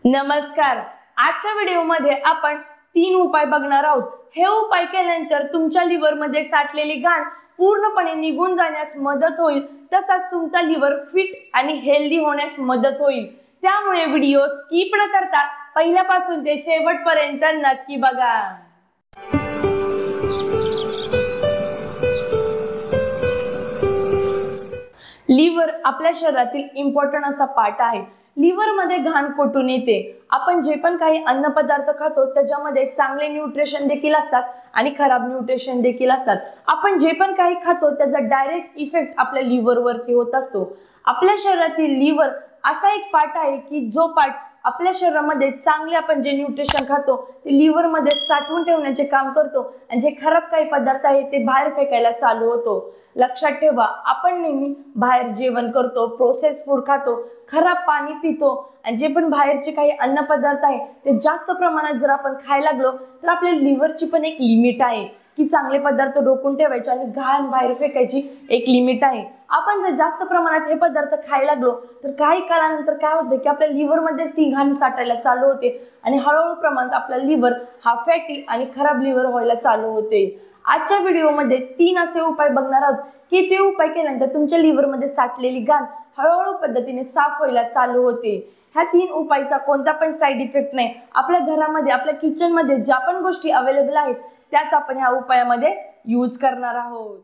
नमस्कार। आजच्या व्हिडिओमध्ये आपण 3 उपाय बघणार आहोत। हे उपाय केल्यानंतर तुमच्या लिव्हर मध्ये साठलेली घाण पूर्णपणे निघून जाण्यास मदत होईल, तसंच तुमचा लिव्हर फिट आणि हेल्दी होण्यास मदत होईल। त्यामुळे व्हिडिओ स्किप न करता पहिल्यापासून ते शेवटपर्यंत नक्की बघा। लिव्हर आपल्या शरीरातील इम्पॉर्टंट असा पार्ट आहे। लिव्हर मध्ये घाण कुठून येते? आपण जे पण काही अन्न पदार्थ खातो त्याच्यामध्ये चांगले न्यूट्रिशन देखील असतात आणि खराब न्यूट्रिशन देखील असतात। आपण जे पण काही खातो त्याचा डायरेक्ट इफेक्ट आपल्या लिव्हर वरती होत असतो। आपल्या शरीरातील लिव्हर असा एक पार्ट आहे की जो पार्ट आपल्या शरीरामध्ये चांगले आपण जे न्यूट्रिशन खातो ते लिव्हर मध्ये साठवून ठेवण्याचे काम करतो आणि जे खराब काही पदार्थ आहे ते बाहेर फेकायला चालू होतो। लक्षात ठेवा, आपण नेहमी बाहेर जेवण करतो, प्रोसेस फूड खातो, खराब पाणी पितो आणि जे पण बाहेरचे काही अन्न पदार्थ आहे ते जास्त प्रमाणात जर आपण खायला लागलो तर आपल्या लिव्हरची पण एक लिमिट आहे की चांगले पदार्थ रोखून ठेवायचे आणि घाण बाहेर फेकायची एक लिमिट आहे। आपण जर जास्त प्रमाणात हे पदार्थ खायला लागलो तर काही काळानंतर काय होते की आपल्या लिव्हर मध्ये ती घाण साठायला चालू होते आणि हळूहळू प्रमाणात आपला लिव्हर हा फॅटी आणि खराब लिव्हर व्हायला चालू होते। आजच्या व्हिडिओमध्ये 3 असे उपाय बघणार आहोत की ते उपाय केल्यानंतर तुमच्या लिव्हर मध्ये साठलेली घाण हळूहळू पद्धतीने साफ व्हायला चालू होते। ह्या 3 उपायचा कोणता पण साइड इफेक्ट नाही। आपल्या घरामध्ये, आपल्या किचन मध्ये ज्या पण गोष्टी अवेलेबल आहेत त्याच आपण ह्या उपायामध्ये यूज करणार आहोत।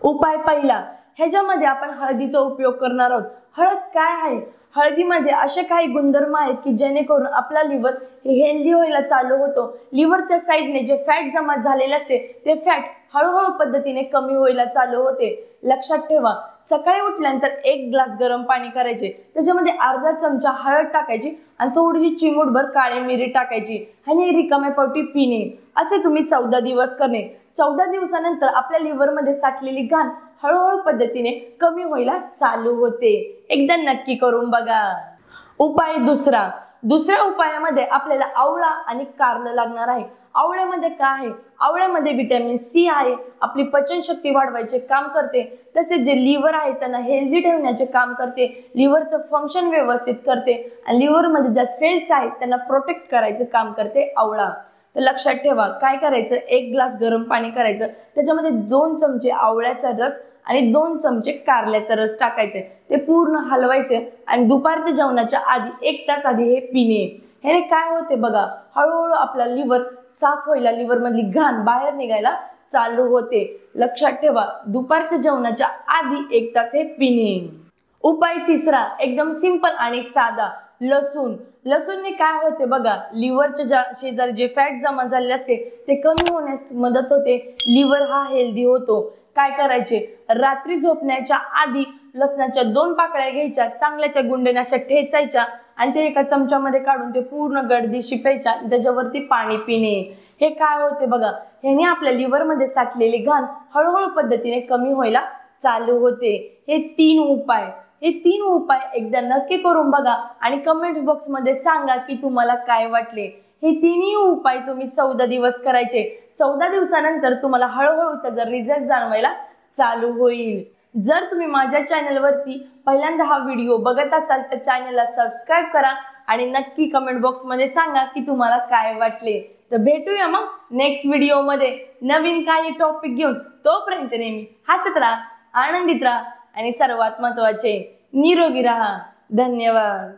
उपाय पहिला, ह्याच्यामध्ये आपण हळदीचा उपयोग करणार आहोत। हळद काय आहे? हळदीमध्ये असे काही गुणधर्म आहेत की जेणेकरून आपला लिव्हर हेल्दी व्हायला चालू होतो। लिव्हरच्या साइडने जे फॅट जमा झालेले असते ते फॅट हळूहळू पद्धतीने कमी व्हायला चालू होते। लक्षात ठेवा, सकाळी उठल्यानंतर 1 ग्लास गरम पाणी करायचे, त्याच्यामध्ये अर्धा चमचा हळद टाकायची आणि थोडीशी चिमूटभर काळी मिरी टाकायची आणि रिकाम्या पोटी पिणे। असे तुम्ही 14 दिवस करणे। 14 दिवसानंतर आपल्या लिव्हर मध्ये साठलेली घाण हळूहळू पद्धतीने कमी व्हायला चालू होते। एकदा नक्की करून बघा। उपाय दुसऱ्या उपायामध्ये आपल्याला आवळा आणि कारलं लागणार आहे। आवळ्यामध्ये काय आहे? आवळ्यामध्ये व्हिटॅमिन सी आहे, आपली पचनशक्ती वाढवायचे काम करते, तसेच जे लिव्हर आहे त्यांना हेल्दी ठेवण्याचे काम करते, लिव्हरचं फंक्शन व्यवस्थित करते आणि लिव्हर मध्ये ज्या सेल्स आहेत त्यांना प्रोटेक्ट करायचं काम करते आवळा। तर लक्षात ठेवा, काय करायचं, 1 ग्लास गरम पाणी करायचं, त्याच्यामध्ये 2 चमचे आवळ्याचा रस आणि 2 चमचे कारल्याचा रस टाकायचे, ते पूर्ण हलवायचे आणि दुपारच्या जेवणाच्या आधी 1 तास आधी हे पिणे। ह्याने काय होते बघा, हळूहळू आपला लिव्हर साफ व्हायला, लिव्हर मधली घाण बाहेर निघायला चालू होते। लक्षात ठेवा, दुपारच्या जेवणाच्या आधी 1 तास हे पिणे। उपाय तिसरा, एकदम सिंपल आणि साधा, लसूणने काय होते बघा, लिव्हरच्या शेजारी जे फॅट जमा झालेले असते ते कमी होण्यास मदत होते, लिव्हर हा हेल्दी होतो। काय करायचे, रात्री झोपण्याच्या आधी लसणाच्या 2 पाकळ्या घ्यायच्या, चांगल्या त्या गुंडेने अशा ठेचायच्या आणि ते एका चमच्यामध्ये काढून ते पूर्ण गर्दीशी प्यायच्या, त्याच्यावरती पाणी पिणे। हे काय होते बघा, ह्याने आपल्या लिव्हर मध्ये साठलेली घाण हळूहळू पद्धतीने कमी व्हायला चालू होते। हे 3 उपाय एकदा नक्की करून बघा आणि कमेंट बॉक्स मध्ये सांगा की तुम्हाला काय वाटले। हे 3 उपाय तुम्ही 14 दिवस करायचे। 14 दिवसानंतर तुम्हाला हळूहळू त्याचा रिझल्ट जाणवायला चालू होईल। जर तुम्ही माझ्या चॅनलवरती पहिल्यांदा हा व्हिडिओ बघत असाल तर चॅनलला सबस्क्राइब करा आणि नक्की कमेंट बॉक्स मध्ये सांगा की तुम्हाला काय वाटले। तर भेटूया मग नेक्स्ट व्हिडिओ मध्ये नवीन काही टॉपिक घेऊन। तोपर्यंत नेहमी हसत राहा, आनंदित राहा आणि सर्वात महत्त्वाचे निरोगी राहा। धन्यवाद।